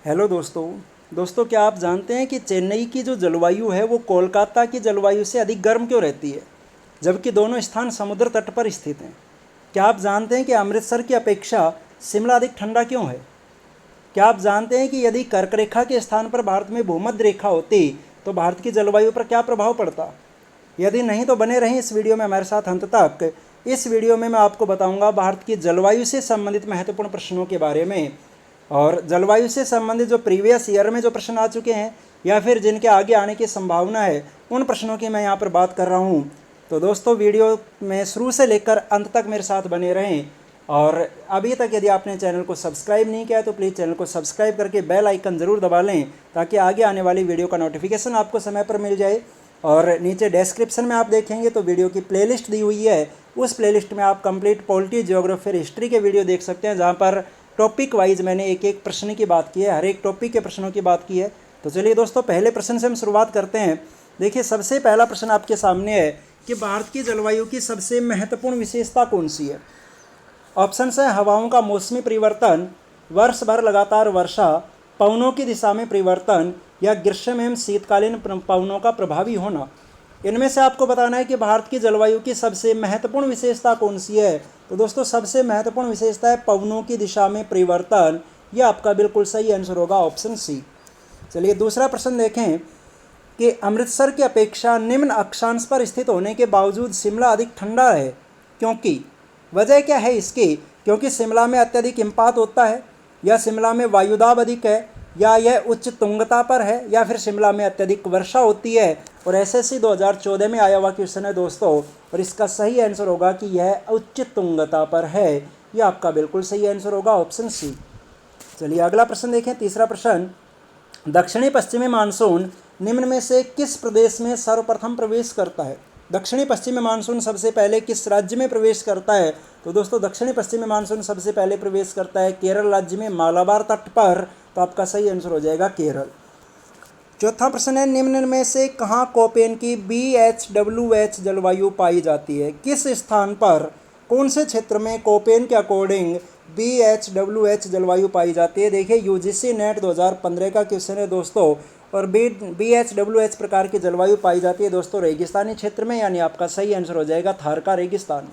Hello दोस्तों क्या आप जानते हैं कि चेन्नई की जो जलवायु है वो कोलकाता की जलवायु से अधिक गर्म क्यों रहती है, जबकि दोनों स्थान समुद्र तट पर स्थित हैं। क्या आप जानते हैं कि अमृतसर की अपेक्षा शिमला अधिक ठंडा क्यों है? क्या आप जानते हैं कि यदि कर्क रेखा के स्थान पर भारत में भूमध्य रेखा होती तो भारत की जलवायु पर क्या प्रभाव पड़ता? यदि नहीं तो बने रहें इस वीडियो में हमारे साथ अंत तक। इस वीडियो में मैं आपको बताऊंगा भारत की जलवायु से संबंधित महत्वपूर्ण प्रश्नों के बारे में, और जलवायु से संबंधित जो प्रीवियस ईयर में जो प्रश्न आ चुके हैं या फिर जिनके आगे आने की संभावना है उन प्रश्नों की मैं यहाँ पर बात कर रहा हूँ। तो दोस्तों वीडियो में शुरू से लेकर अंत तक मेरे साथ बने रहें, और अभी तक यदि आपने चैनल को सब्सक्राइब नहीं किया तो प्लीज़ चैनल को सब्सक्राइब करके बेल आइकन ज़रूर दबा लें ताकि आगे आने वाली वीडियो का नोटिफिकेशन आपको समय पर मिल जाए। और नीचे डिस्क्रिप्शन में आप देखेंगे तो वीडियो की प्लेलिस्ट दी हुई है, उस प्लेलिस्ट में आप कंप्लीट पॉलिटी, ज्योग्राफी, हिस्ट्री के वीडियो देख सकते हैं, जहाँ पर टॉपिक वाइज मैंने एक एक प्रश्न की बात की है, हर एक टॉपिक के प्रश्नों की बात की है। तो चलिए दोस्तों पहले प्रश्न से हम शुरुआत करते हैं। देखिए सबसे पहला प्रश्न आपके सामने है कि भारत की जलवायु की सबसे महत्वपूर्ण विशेषता कौन सी है? ऑप्शन है हवाओं का मौसमी परिवर्तन, वर्ष भर लगातार वर्षा, पवनों की दिशा में परिवर्तन, या ग्रीष्म एवं शीतकालीन पवनों का प्रभावी होना। इनमें से आपको बताना है कि भारत की जलवायु की सबसे महत्वपूर्ण विशेषता कौन सी है। तो दोस्तों सबसे महत्वपूर्ण विशेषता है पवनों की दिशा में परिवर्तन। यह आपका बिल्कुल सही आंसर होगा, ऑप्शन सी। चलिए दूसरा प्रश्न देखें कि अमृतसर की अपेक्षा निम्न अक्षांश पर स्थित होने के बावजूद शिमला अधिक ठंडा है, क्योंकि वजह क्या है इसकी? क्योंकि शिमला में अत्यधिक हिमपात होता है, या शिमला में वायुदाब अधिक है, या यह उच्च तुंगता पर है, या फिर शिमला में अत्यधिक वर्षा होती है। और एसएससी 2014 में आया हुआ क्वेश्चन है दोस्तों, और इसका सही आंसर होगा कि यह उच्च तुंगता पर है। यह आपका बिल्कुल सही आंसर होगा, ऑप्शन सी। चलिए अगला प्रश्न देखें, तीसरा प्रश्न। दक्षिणी पश्चिमी मानसून निम्न में से किस प्रदेश में सर्वप्रथम प्रवेश करता है? दक्षिणी पश्चिमी मानसून सबसे पहले किस राज्य में प्रवेश करता है? तो दोस्तों दक्षिणी पश्चिमी मानसून सबसे पहले प्रवेश करता है केरल राज्य में, मालाबार तट पर। तो आपका सही आंसर हो जाएगा केरल। चौथा प्रश्न है, निम्न में से कहाँ कोपेन की BHWH जलवायु पाई जाती है? किस स्थान पर, कौन से क्षेत्र में कोपेन के अकॉर्डिंग BHWH जलवायु पाई जाती है? देखिए यूजीसी नेट 2015 का क्वेश्चन है दोस्तों, और BHWH प्रकार की जलवायु पाई जाती है दोस्तों रेगिस्तानी क्षेत्र में, यानी आपका सही आंसर हो जाएगा थार का रेगिस्तान।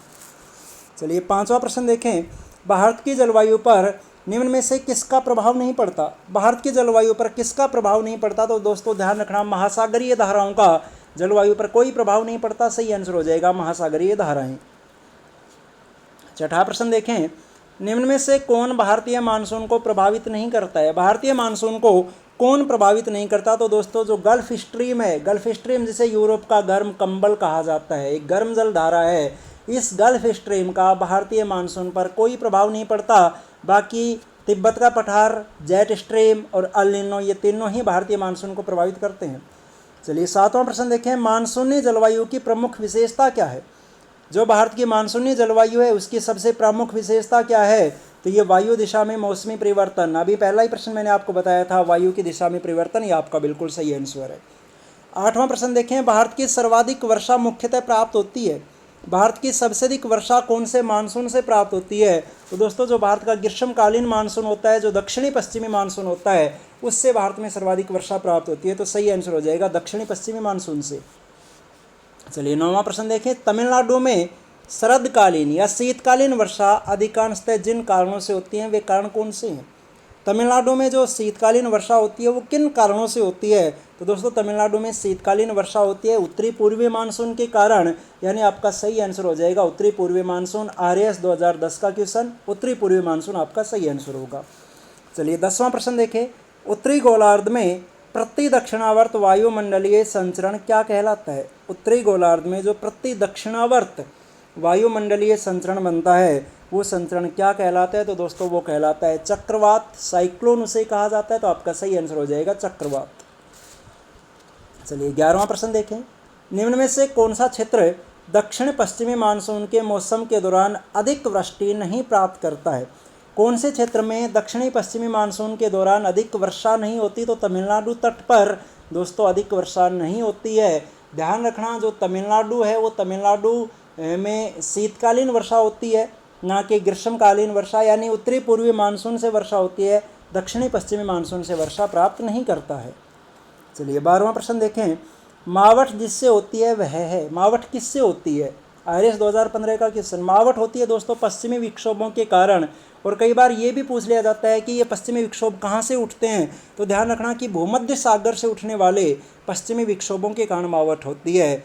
चलिए पांचवा प्रश्न देखें, भारत की जलवायु पर निम्न में से किसका प्रभाव नहीं पड़ता? भारत की जलवायु पर किसका प्रभाव नहीं पड़ता? तो दोस्तों ध्यान रखना, महासागरीय धाराओं का जलवायु पर कोई प्रभाव नहीं पड़ता। सही आंसर हो जाएगा महासागरीय धाराएं। छठा प्रश्न देखें, निम्न में से कौन भारतीय मानसून को प्रभावित नहीं करता है? भारतीय मानसून को कौन प्रभावित नहीं करता? तो दोस्तों जो गल्फ स्ट्रीम है, गल्फ स्ट्रीम जिसे यूरोप का गर्म कंबल कहा जाता है, एक गर्म जल धारा है, इस गल्फ स्ट्रीम का भारतीय मानसून पर कोई प्रभाव नहीं पड़ता। बाकी तिब्बत का पठार, जेट स्ट्रीम और अल नीनो, ये तीनों ही भारतीय मानसून को प्रभावित करते हैं। चलिए सातवां प्रश्न देखें, मानसूनी जलवायु की प्रमुख विशेषता क्या है? जो भारत की मानसूनी जलवायु है उसकी सबसे प्रमुख विशेषता क्या है? तो ये वायु दिशा में मौसमी परिवर्तन। अभी पहला ही प्रश्न मैंने आपको बताया था, वायु की दिशा में परिवर्तन, ये आपका बिल्कुल सही आंसर है। आठवां प्रश्न देखें, भारत की सर्वाधिक वर्षा मुख्यतः प्राप्त होती है? भारत की सबसे अधिक वर्षा कौन से मानसून से प्राप्त होती है? तो दोस्तों जो भारत का ग्रीष्मकालीन मानसून होता है, जो दक्षिणी पश्चिमी मानसून होता है, उससे भारत में सर्वाधिक वर्षा प्राप्त होती है। तो सही आंसर हो जाएगा दक्षिणी पश्चिमी मानसून से। चलिए नौवां प्रश्न देखें, तमिलनाडु में शरदकालीन या शीतकालीन वर्षा अधिकांशतः जिन कारणों से होती हैं वे कारण कौन से हैं? तमिलनाडु में जो शीतकालीन वर्षा होती है वो किन कारणों से होती है? तो दोस्तों तमिलनाडु में शीतकालीन वर्षा होती है उत्तरी पूर्वी मानसून के कारण, यानी आपका सही आंसर हो जाएगा उत्तरी पूर्वी मानसून। RAS 2010 का क्वेश्चन, उत्तरी पूर्वी मानसून आपका सही आंसर होगा। चलिए 10वां प्रश्न देखें, उत्तरी गोलार्ध में प्रति दक्षिणावर्त वायुमंडलीय संचरण क्या कहलाता है? उत्तरी गोलार्ध में जो प्रति दक्षिणावर्त वायुमंडलीय संचरण बनता है वो संचरण क्या कहलाता है? तो दोस्तों वो कहलाता है चक्रवात, साइक्लोन उसे कहा जाता है। तो आपका सही आंसर हो जाएगा चक्रवात। चलिए 11वां प्रश्न देखें, निम्न में से कौन सा क्षेत्र दक्षिण पश्चिमी मानसून के मौसम के दौरान अधिक वृष्टि नहीं प्राप्त करता है? कौन से क्षेत्र में दक्षिणी पश्चिमी मानसून के दौरान अधिक वर्षा नहीं होती? तो तमिलनाडु तट पर दोस्तों अधिक वर्षा नहीं होती है। ध्यान रखना, जो तमिलनाडु है वो तमिलनाडु में शीतकालीन वर्षा होती है, ना कि ग्रीष्मकालीन वर्षा, यानी उत्तरी पूर्वी मानसून से वर्षा होती है, दक्षिणी पश्चिमी मानसून से वर्षा प्राप्त नहीं करता है। चलिए 12वां प्रश्न देखें, मावठ जिससे होती है वह है। मावठ किससे होती है? IRS 2015 का क्वेश्चन। मावठ होती है दोस्तों पश्चिमी विक्षोभों के कारण, और कई बार ये भी पूछ लिया जाता है कि ये पश्चिमी विक्षोभ कहाँ से उठते हैं, तो ध्यान रखना कि भूमध्य सागर से उठने वाले पश्चिमी विक्षोभों के कारण मावठ होती है।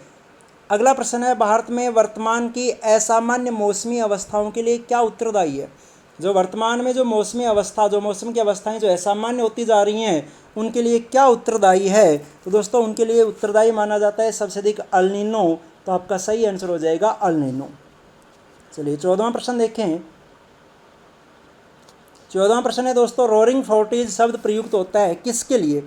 अगला प्रश्न है, भारत में वर्तमान की असामान्य मौसमी अवस्थाओं के लिए क्या उत्तरदायी है? जो वर्तमान में जो मौसमी अवस्था, जो मौसम की अवस्थाएं जो असामान्य होती जा रही हैं, उनके लिए क्या उत्तरदायी है? तो दोस्तों उनके लिए उत्तरदायी माना जाता है सबसे अधिक अल नीनो। तो आपका सही आंसर हो जाएगा अल नीनो। चलिए 14वां प्रश्न देखें। 14वां प्रश्न है दोस्तों, रोरिंग फोर्टीज शब्द प्रयुक्त होता है किसके लिए?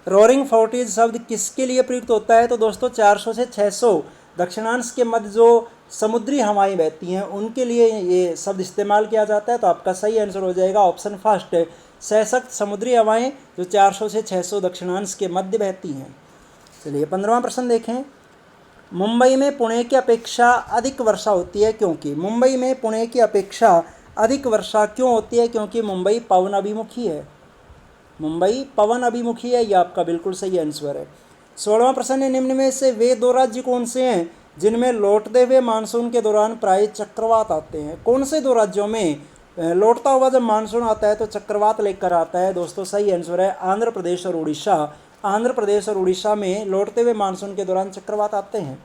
रोरिंग फोर्टीज शब्द किसके लिए प्रयुक्त होता है? तो दोस्तों 400 से 600 दक्षिणांश के मध्य जो समुद्री हवाएं बहती हैं उनके लिए ये शब्द इस्तेमाल किया जाता है। तो आपका सही आंसर हो जाएगा ऑप्शन फर्स्ट, सशक्त समुद्री हवाएं जो 400 से 600 दक्षिणांश के मध्य बहती हैं। चलिए 15वां प्रश्न देखें, मुंबई में पुणे की अपेक्षा अधिक वर्षा होती है क्योंकि? मुंबई में पुणे की अपेक्षा अधिक वर्षा क्यों होती है? क्योंकि मुंबई पवन अभिमुखी है। मुंबई पवन अभिमुखी है, यह आपका बिल्कुल सही आंसर है। 16वां प्रश्न है, निम्न में से वे दो राज्य कौन से हैं जिनमें लौटते हुए मानसून के दौरान प्राय चक्रवात आते हैं? कौन से दो राज्यों में लौटता हुआ जब मानसून आता है तो चक्रवात लेकर आता है? दोस्तों सही आंसर है आंध्र प्रदेश और उड़ीसा। आंध्र प्रदेश और उड़ीसा में लौटते हुए मानसून के दौरान चक्रवात आते हैं।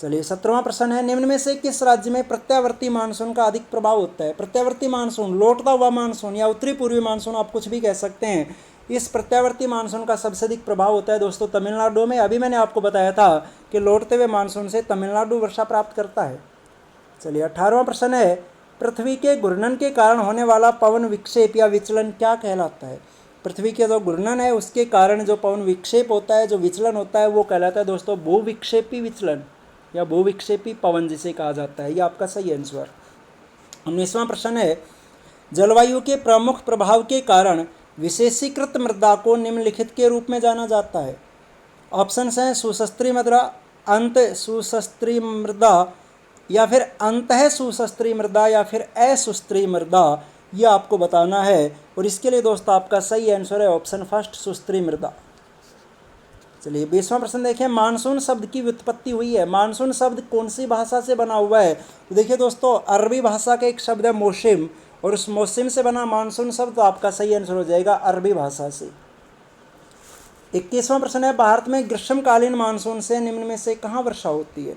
चलिए 17वां प्रश्न है, निम्न में से किस राज्य में प्रत्यावर्ती मानसून का अधिक प्रभाव होता है? प्रत्यावर्ती मानसून, लौटता हुआ मानसून या उत्तरी पूर्वी मानसून, आप कुछ भी कह सकते हैं। इस प्रत्यावर्ती मानसून का सबसे अधिक प्रभाव होता है दोस्तों तमिलनाडु में। अभी मैंने आपको बताया था कि लौटते हुए मानसून से तमिलनाडु वर्षा प्राप्त करता है। चलिए 18वां प्रश्न है, पृथ्वी के घूर्णन के कारण होने वाला पवन विक्षेप या विचलन क्या कहलाता है? पृथ्वी के जो घूर्णन है उसके कारण जो पवन विक्षेप होता है, जो विचलन होता है, वो कहलाता है दोस्तों भूविक्षेपी विचलन या भूविक्षेपी पवन जिसे कहा जाता है। ये आपका सही आंसर। 19वां प्रश्न है, जलवायु के प्रमुख प्रभाव के कारण विशेषीकृत मृदा को निम्नलिखित के रूप में जाना जाता है। ऑप्शंस हैं सुशस्त्री मृदा, अंत सुशस्त्री मृदा, या फिर अंतः सुशस्त्री मृदा, या फिर अशुस्त्री मृदा। यह आपको बताना है, और इसके लिए दोस्तों आपका सही आंसर है ऑप्शन फर्स्ट सुस्त्री मृदा। चलिए 20वां प्रश्न देखें, मानसून शब्द की व्युत्पत्ति हुई है। मानसून शब्द कौन सी भाषा से बना हुआ है? तो देखिए दोस्तों अरबी भाषा का एक शब्द है मौसिम, और उस मौसिम से बना मानसून शब्द, तो आपका सही आंसर हो जाएगा अरबी भाषा से। 21वां प्रश्न है, भारत में ग्रीष्मकालीन मानसून से निम्न में से कहाँ वर्षा होती है?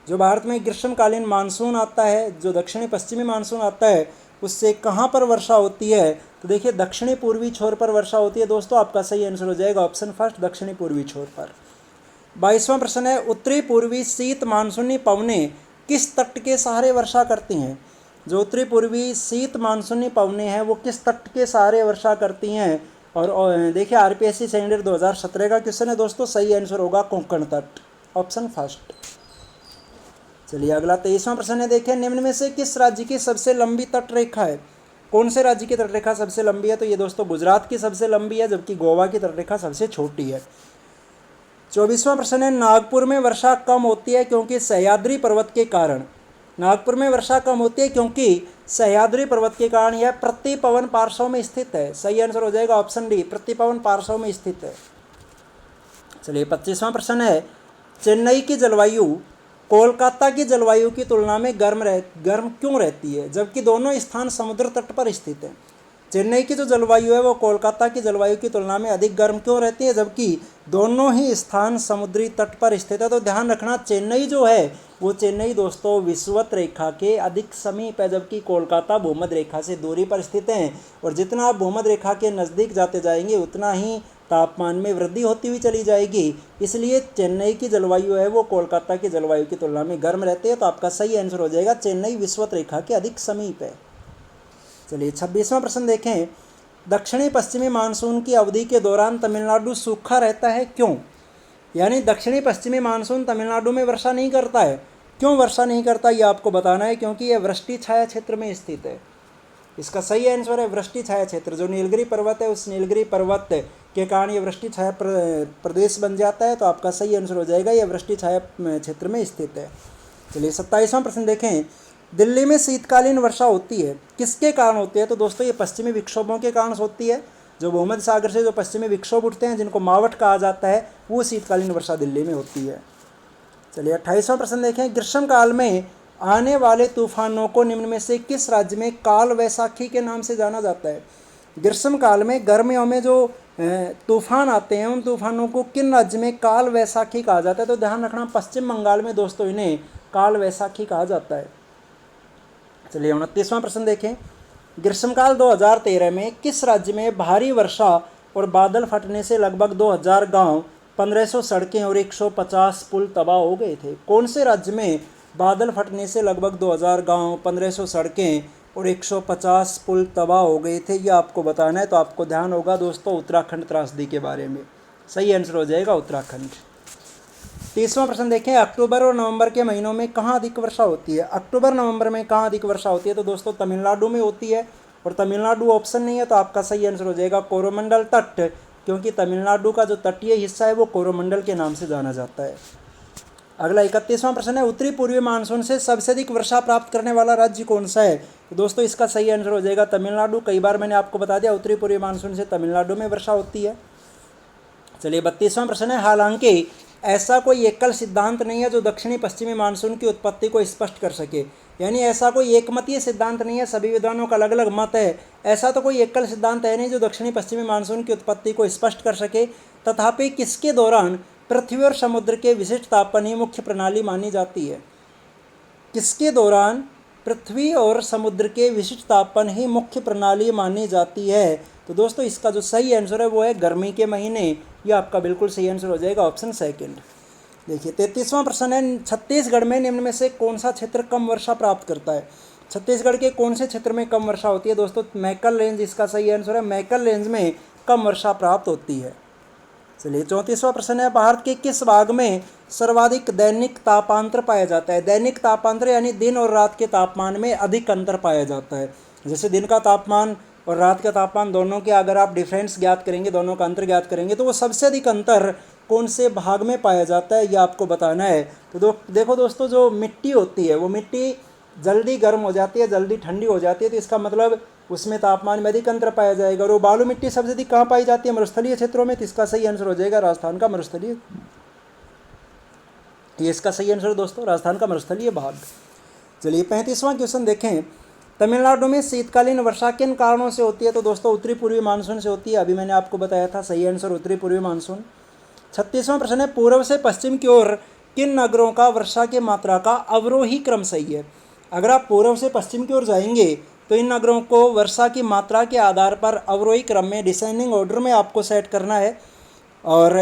जो भारत में ग्रीष्मकालीन मानसून आता है, जो दक्षिणी पश्चिमी मानसून आता है, उससे कहाँ पर वर्षा होती है? तो देखिए दक्षिणी पूर्वी छोर पर वर्षा होती है दोस्तों। आपका सही आंसर हो जाएगा ऑप्शन फर्स्ट दक्षिणी पूर्वी छोर पर। 22वां प्रश्न है, उत्तरी पूर्वी शीत मानसूनी पवनें किस तट के सहारे वर्षा करती हैं? जो उत्तरी पूर्वी शीत मानसूनी पवनें हैं वो किस तट के सहारे वर्षा करती हैं? और देखिए आरपीएससी सेकेंडरी 2017 का क्वेश्चन है दोस्तों। सही आंसर होगा कोंकण तट, ऑप्शन फर्स्ट। चलिए अगला 23वां प्रश्न है, देखिए निम्न में से किस राज्य की सबसे लंबी तट रेखा है? कौन से राज्य की तटरेखा सबसे लंबी है? तो ये दोस्तों गुजरात की सबसे लंबी है, जबकि गोवा की तटरेखा सबसे छोटी है। 24वां प्रश्न है, नागपुर में वर्षा कम होती है क्योंकि सह्याद्री पर्वत के कारण? नागपुर में वर्षा कम होती है क्योंकि सह्याद्री पर्वत के कारण यह प्रतिपवन पार्श्व में स्थित है। सही आंसर हो जाएगा ऑप्शन डी, प्रतिपवन पार्श्व में स्थित है। चलिए 25वां प्रश्न है, चेन्नई की जलवायु कोलकाता की जलवायु की तुलना में गर्म क्यों रहती है, जबकि दोनों स्थान समुद्र तट पर स्थित हैं? चेन्नई की जो जलवायु है वो कोलकाता की जलवायु की तुलना में अधिक गर्म क्यों रहती है, जबकि दोनों ही स्थान समुद्री तट पर स्थित है? तो ध्यान रखना चेन्नई जो है वो चेन्नई दोस्तों विषुवत रेखा के अधिक समीप है, जबकि कोलकाता भूमध्य रेखा से दूरी पर स्थित है। और जितना आप भूमध्य रेखा के नज़दीक जाते जाएंगे उतना ही तापमान में वृद्धि होती हुई चली जाएगी। इसलिए चेन्नई की जलवायु है वो कोलकाता की जलवायु की तुलना में गर्म रहती है। तो आपका सही आंसर हो जाएगा चेन्नई विषुवत रेखा के अधिक समीप है। चलिए 26वां प्रश्न देखें, दक्षिणी पश्चिमी मानसून की अवधि के दौरान तमिलनाडु सूखा रहता है क्यों? यानी दक्षिणी पश्चिमी मानसून तमिलनाडु में वर्षा नहीं करता है। क्यों वर्षा नहीं करता ये आपको बताना है, क्योंकि यह वृष्टि छाया क्षेत्र में स्थित है। इसका सही आंसर है वृष्टि छाया क्षेत्र। जो नीलगिरी पर्वत है उस नीलगिरी पर्वत के कारण ये वृष्टि छाया प्रदेश बन जाता है। तो आपका सही आंसर हो जाएगा यह वृष्टि छाया क्षेत्र में स्थित है। चलिए 27वां प्रश्न देखें, दिल्ली में शीतकालीन वर्षा होती है, किसके कारण होती है? तो दोस्तों ये पश्चिमी विक्षोभों के कारण होती है। जो भूमध्य सागर से जो पश्चिमी विक्षोभ उठते हैं, जिनको मावठ कहा जाता है, वो शीतकालीन वर्षा दिल्ली में होती है। चलिए 28वां प्रश्न देखें। ग्रीष्म काल में आने वाले तूफानों को निम्न में से किस राज्य में काल वैसाखी के नाम से जाना जाता है? ग्रीष्म काल में, गर्मियों में जो तूफान आते हैं, उन तूफानों को किन राज्य में काल वैसाखी कहा जाता है? तो ध्यान रखना, पश्चिम बंगाल में दोस्तों इन्हें काल वैसाखी कहा जाता है। चलिए 29वां प्रश्न देखें। ग्रीष्मकाल 2013 में किस राज्य में भारी वर्षा और बादल फटने से लगभग 2000 गांव, 1500 सड़कें और 150 पुल तबाह हो गए थे? कौन से राज्य में बादल फटने से लगभग 2000 गांव, 1500 सड़कें और 150 पुल तबाह हो गए थे? ये आपको बताना है। तो आपको ध्यान होगा दोस्तों उत्तराखंड त्रासदी के बारे में। सही आंसर हो जाएगा उत्तराखंड। 30वां प्रश्न देखें। अक्टूबर और नवंबर के महीनों में कहाँ अधिक वर्षा होती है? अक्टूबर नवंबर में कहाँ अधिक वर्षा होती है? तो दोस्तों तमिलनाडु में होती है। और तमिलनाडु ऑप्शन नहीं है, तो आपका सही आंसर हो जाएगा कोरोमंडल तट, क्योंकि तमिलनाडु का जो तटीय हिस्सा है वो कोरोमंडल के नाम से जाना जाता है। अगला 31वां प्रश्न है। उत्तरी पूर्वी मानसून से सबसे अधिक वर्षा प्राप्त करने वाला राज्य कौन सा है? तो दोस्तों इसका सही आंसर हो जाएगा तमिलनाडु। कई बार मैंने आपको बता दिया, उत्तरी पूर्वी मानसून से तमिलनाडु में वर्षा होती है। चलिए 32वां प्रश्न है। हालांकि ऐसा कोई एकल सिद्धांत नहीं है जो दक्षिणी पश्चिमी मानसून की उत्पत्ति को स्पष्ट कर सके, यानी ऐसा कोई एकमतीय सिद्धांत नहीं है, सभी विद्वानों का अलग अलग मत है। ऐसा तो कोई एकल सिद्धांत है नहीं जो दक्षिणी पश्चिमी मानसून की उत्पत्ति को स्पष्ट कर सके। तथापि किसके दौरान पृथ्वी और समुद्र के विशिष्ट तापमान ही मुख्य प्रणाली मानी जाती है? किसके दौरान पृथ्वी और समुद्र के विशिष्ट तापमान ही मुख्य प्रणाली मानी जाती है? तो दोस्तों इसका जो सही आंसर है वो है गर्मी के महीने। ये आपका बिल्कुल सही आंसर हो जाएगा ऑप्शन सेकंड। देखिए 33वां प्रश्न है। छत्तीसगढ़ में निम्न में से कौन सा क्षेत्र कम वर्षा प्राप्त करता है? छत्तीसगढ़ के कौन से क्षेत्र में कम वर्षा होती है? दोस्तों मैकल रेंज इसका सही आंसर है। मैकल रेंज में कम वर्षा प्राप्त होती है। चलिए 34वां प्रश्न है। भारत के किस भाग में सर्वाधिक दैनिक तापांतर पाया जाता है? दैनिक तापांतर यानी दिन और रात के तापमान में अधिक अंतर पाया जाता है। जैसे दिन का तापमान और रात का तापमान दोनों के अगर आप डिफरेंस ज्ञात करेंगे, दोनों का अंतर ज्ञात करेंगे, तो वो सबसे अधिक अंतर कौन से भाग में पाया जाता है, ये आपको बताना है। तो देखो दोस्तों, जो मिट्टी होती है वो मिट्टी जल्दी गर्म हो जाती है, जल्दी ठंडी हो जाती है, तो इसका मतलब उसमें तापमान में अधिक अंतर पाया जाएगा। और वो बालू मिट्टी सबसे अधिक कहाँ पाई जाती है? मरुस्थलीय क्षेत्रों में। तो इसका सही आंसर हो जाएगा राजस्थान का मरुस्थलीय। ये इसका सही आंसर दोस्तों राजस्थान का मरुस्थलीय भाग। चलिए 35वां क्वेश्चन देखें। तमिलनाडु में शीतकालीन वर्षा किन कारणों से होती है? तो दोस्तों उत्तरी पूर्वी मानसून से होती है। अभी मैंने आपको बताया था, सही आंसर उत्तरी पूर्वी मानसून। 36वां प्रश्न है। पूर्व से पश्चिम की ओर किन नगरों का वर्षा की मात्रा का अवरोही क्रम सही है? अगर आप पूर्व से पश्चिम की ओर जाएंगे तो इन नगरों को वर्षा की मात्रा के आधार पर अवरोही क्रम में डिसेंडिंग ऑर्डर में आपको सेट करना है। और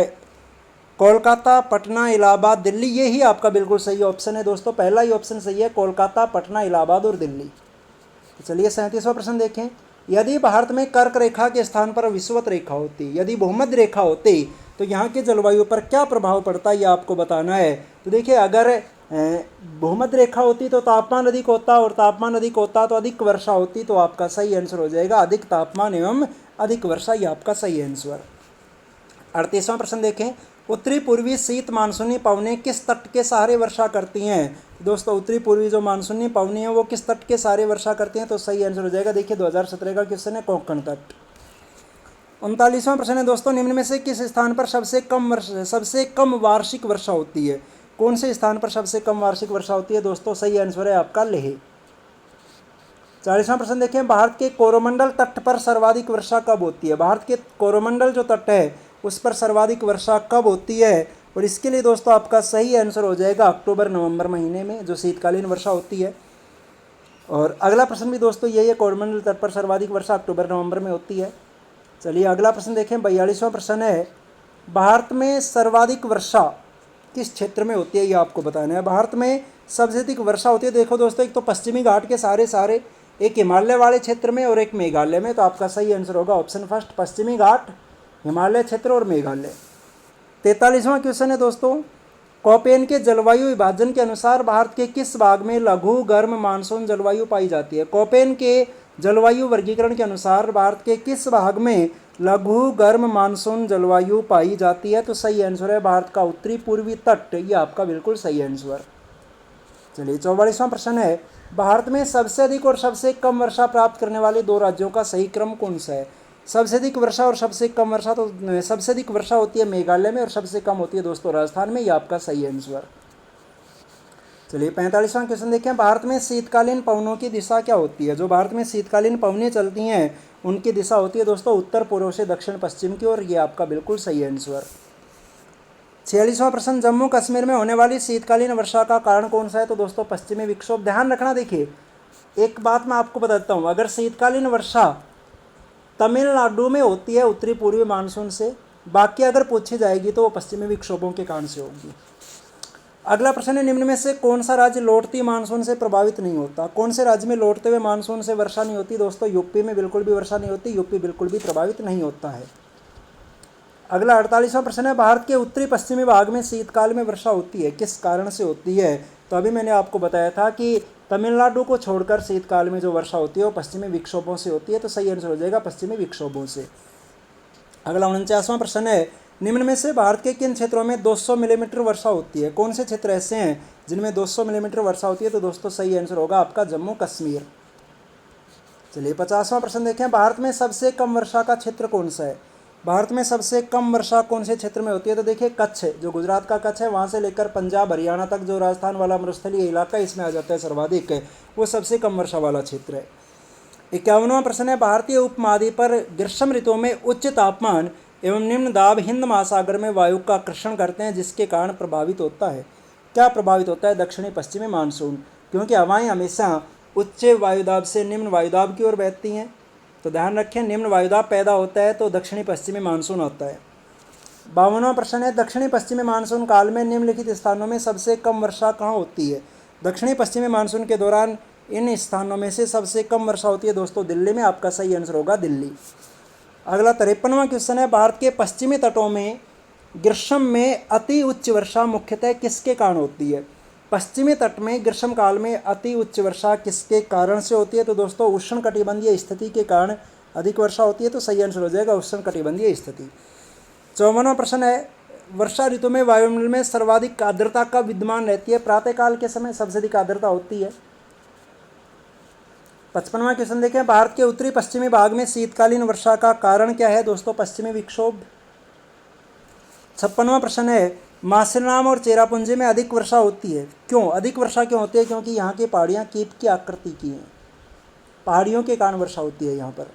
कोलकाता, पटना, इलाहाबाद, दिल्ली, ये ही आपका बिल्कुल सही ऑप्शन है दोस्तों। पहला ही ऑप्शन सही है, कोलकाता, पटना, इलाहाबाद और दिल्ली। चलिए 37वां प्रश्न देखें। यदि भारत में कर्क रेखा के स्थान पर विषुवत रेखा होती, यदि भूमध्य रेखा होती, तो यहाँ के जलवायु पर क्या प्रभाव पड़ता है, ये आपको बताना है। तो देखिए, अगर भूमध्य रेखा होती तो तापमान अधिक होता, और तापमान अधिक होता तो अधिक वर्षा होती। तो आपका सही आंसर हो जाएगा अधिक तापमान एवं अधिक वर्षा, ये आपका सही आंसर। 38वां प्रश्न देखें। उत्तरी पूर्वी शीत मानसूनी पवनें किस तट के सहारे वर्षा करती हैं? दोस्तों उत्तरी पूर्वी जो मानसूनी पवनें हैं वो किस तट के सहारे वर्षा करती हैं? तो सही आंसर हो जाएगा, देखिए 2017 का क्वेश्चन है, कोंकण तट। 39वां प्रश्न है दोस्तों। निम्न में से किस स्थान पर सबसे कम वार्षिक वर्षा होती है? कौन से स्थान पर सबसे कम वार्षिक वर्षा होती है? दोस्तों सही आंसर है आपका लेह। 40वां प्रश्न देखें। भारत के कोरोमंडल तट पर सर्वाधिक वर्षा कब होती है? भारत के कोरोमंडल जो तट है उस पर सर्वाधिक वर्षा कब होती है? और इसके लिए दोस्तों आपका सही आंसर हो जाएगा अक्टूबर नवंबर महीने में, जो शीतकालीन वर्षा होती है। और अगला प्रश्न भी दोस्तों यही है, कोरोमंडल तट पर सर्वाधिक वर्षा अक्टूबर नवंबर में होती है। चलिए अगला प्रश्न देखें। 42वां प्रश्न है। भारत में सर्वाधिक वर्षा किस क्षेत्र में होती है, ये आपको बताना है। भारत में सबसे अधिक वर्षा होती है, देखो दोस्तों, एक तो पश्चिमी घाट के सारे, एक हिमालय वाले क्षेत्र में और एक मेघालय में। तो आपका सही आंसर होगा ऑप्शन फर्स्ट, पश्चिमी घाट, हिमालय क्षेत्र और मेघालय। 43वां क्वेश्चन है दोस्तों। कोपेन के जलवायु विभाजन के अनुसार भारत के किस भाग में लघु गर्म मानसून जलवायु पाई जाती है? कोपेन के जलवायु वर्गीकरण के अनुसार भारत के किस भाग में लघु गर्म मानसून जलवायु पाई जाती है? तो सही आंसर है भारत का उत्तरी पूर्वी तट, ये आपका बिल्कुल सही आंसर। चलिए 44वां प्रश्न है। भारत में सबसे अधिक और सबसे कम वर्षा प्राप्त करने वाले 2 राज्यों का सही क्रम कौन सा है? सबसे अधिक वर्षा और सबसे कम वर्षा, तो सबसे अधिक वर्षा होती है मेघालय में और सबसे कम होती है दोस्तों राजस्थान में। ये आपका सही आंसर। चलिए 45वां क्वेश्चन देखें। भारत में शीतकालीन पवनों की दिशा क्या होती है? जो भारत में शीतकालीन पवनें चलती हैं उनकी दिशा होती है दोस्तों उत्तर पूर्व से दक्षिण पश्चिम की ओर। ये आपका बिल्कुल सही आंसर। 46वां प्रश्न। जम्मू कश्मीर में होने वाली शीतकालीन वर्षा का कारण कौन सा है? तो दोस्तों पश्चिमी विक्षोभ। ध्यान रखना, देखिए एक बात मैं आपको बताता हूँ, अगर शीतकालीन वर्षा तमिलनाडु में होती है उत्तरी पूर्वी मानसून से, बाकी अगर पूछी जाएगी तो वो पश्चिमी विक्षोभों के कारण से होगी। अगला प्रश्न है, निम्न में से कौन सा राज्य लौटती मानसून से प्रभावित नहीं होता? कौन से राज्य में लौटते हुए मानसून से वर्षा नहीं होती? दोस्तों यूपी में बिल्कुल भी वर्षा नहीं होती, यूपी बिल्कुल भी प्रभावित नहीं होता है। अगला 48वां प्रश्न है, भारत के उत्तरी पश्चिमी भाग में शीतकाल में वर्षा होती है, किस कारण से होती है? तो अभी मैंने आपको बताया था कि तमिलनाडु को छोड़कर शीतकाल में जो वर्षा होती है वो पश्चिमी विक्षोभों से होती है, तो सही आंसर हो जाएगा पश्चिमी विक्षोभों से। अगला 49वां प्रश्न है, निम्न में से भारत के किन क्षेत्रों में 200 मिलीमीटर वर्षा होती है? कौन से क्षेत्र ऐसे हैं जिनमें 200 मिलीमीटर वर्षा होती है? तो दोस्तों सही आंसर होगा आपका जम्मू कश्मीर। चलिए 50वां प्रश्न देखें। भारत में सबसे कम वर्षा का क्षेत्र कौन सा है? भारत में सबसे कम वर्षा कौन से क्षेत्र में होती है? तो देखिए कच्छ, जो गुजरात का कच्छ है वहाँ से लेकर पंजाब हरियाणा तक जो राजस्थान वाला मरुस्थलीय इलाका इसमें आ जाता है सर्वाधिक, वो सबसे कम वर्षा वाला क्षेत्र है। 51वां प्रश्न है, भारतीय उपमहाद्वीप पर ग्रीष्म ऋतु में उच्च तापमान एवं निम्न दाब हिंद महासागर में वायु का आकर्षण करते हैं, जिसके कारण प्रभावित होता है। क्या प्रभावित होता है? दक्षिणी पश्चिमी मानसून, क्योंकि हवाएं हमेशा उच्च वायुदाब से निम्न वायुदाब की ओर बहती हैं। तो ध्यान रखें, निम्न वायुदाब पैदा होता है तो दक्षिणी पश्चिमी मानसून होता है। 52वां प्रश्न है, दक्षिणी पश्चिमी मानसून काल में निम्नलिखित स्थानों में सबसे कम वर्षा कहाँ होती है? दक्षिणी पश्चिमी मानसून के दौरान इन स्थानों में से सबसे कम वर्षा होती है दोस्तों दिल्ली में। आपका सही आंसर होगा दिल्ली। अगला 53वां क्वेश्चन है, भारत के पश्चिमी तटों में ग्रीष्म में अति उच्च वर्षा मुख्यतः किसके कारण होती है? पश्चिमी तट में ग्रीष्म काल में अति उच्च वर्षा किसके कारण से होती है? तो दोस्तों उष्णकटिबंधीय स्थिति के कारण अधिक वर्षा होती है, तो सही आंसर हो जाएगा उष्णकटिबंधीय स्थिति। 54वां प्रश्न है, वर्षा ऋतु में वायुमंडल में सर्वाधिक आर्द्रता कब विद्यमान रहती है? प्रातःकाल के समय सबसे अधिक आर्द्रता होती है। 55वां क्वेश्चन देखें, भारत के उत्तरी पश्चिमी भाग में शीतकालीन वर्षा का कारण क्या है? दोस्तों पश्चिमी विक्षोभ। 56वां प्रश्न है, मासिरनाम और चेरापूंजी में अधिक वर्षा होती है, क्यों? अधिक वर्षा क्यों होती है? क्योंकि यहाँ की पहाड़ियाँ कीप की आकृति की हैं, पहाड़ियों के कारण वर्षा होती है यहाँ पर।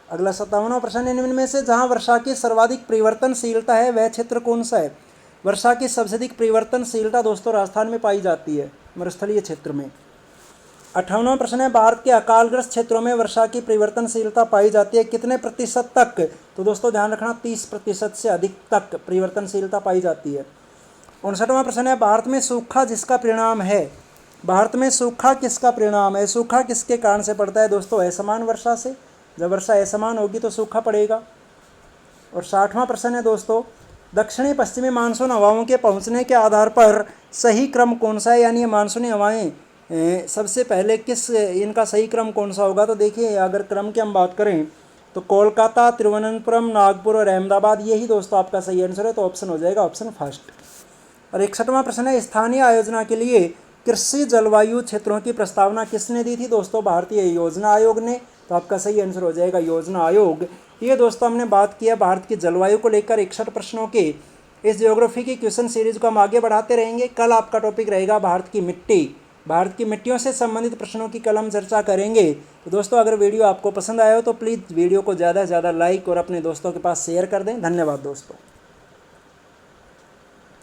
अगला 57वां प्रश्न है, निम्न में से जहाँ वर्षा की सर्वाधिक परिवर्तनशीलता है वह क्षेत्र कौन सा है? वर्षा की सबसे अधिक परिवर्तनशीलता दोस्तों राजस्थान में पाई जाती है, मरुस्थलीय क्षेत्र में। 58वां प्रश्न है, भारत के अकालग्रस्त क्षेत्रों में वर्षा की परिवर्तनशीलता पाई जाती है, कितने प्रतिशत तक? तो दोस्तों ध्यान रखना 30% से अधिक तक परिवर्तनशीलता पाई जाती है। 59वां प्रश्न है, भारत में सूखा जिसका परिणाम है, भारत में सूखा किसका परिणाम है? सूखा किसके कारण से पड़ता है? दोस्तों असमान वर्षा से, जब वर्षा असमान होगी तो सूखा पड़ेगा। और 60वां प्रश्न है दोस्तों, दक्षिणी पश्चिमी मानसून हवाओं के पहुंचने के आधार पर सही क्रम कौन सा है? यानी ये मानसूनी हवाएं सबसे पहले किस, इनका सही क्रम कौन सा होगा? तो देखिए अगर क्रम की हम बात करें तो कोलकाता, तिरुवनंतपुरम, नागपुर और अहमदाबाद, यही दोस्तों आपका सही आंसर है, तो ऑप्शन हो जाएगा ऑप्शन फर्स्ट। और 61वां प्रश्न है, स्थानीय आयोजना के लिए कृषि जलवायु क्षेत्रों की प्रस्तावना किसने दी थी? दोस्तों भारतीय योजना आयोग ने, तो आपका सही आंसर हो जाएगा योजना आयोग। ये दोस्तों हमने बात किया भारत की जलवायु को लेकर 61 प्रश्नों के। इस ज्योग्राफी की क्वेश्चन सीरीज को हम आगे बढ़ाते रहेंगे। कल आपका टॉपिक रहेगा भारत की मिट्टी, भारत की मिट्टियों से संबंधित प्रश्नों की कल हम चर्चा करेंगे। तो दोस्तों अगर वीडियो आपको पसंद आया हो तो प्लीज़ वीडियो को ज़्यादा से ज़्यादा लाइक और अपने दोस्तों के पास शेयर कर दें। धन्यवाद दोस्तों।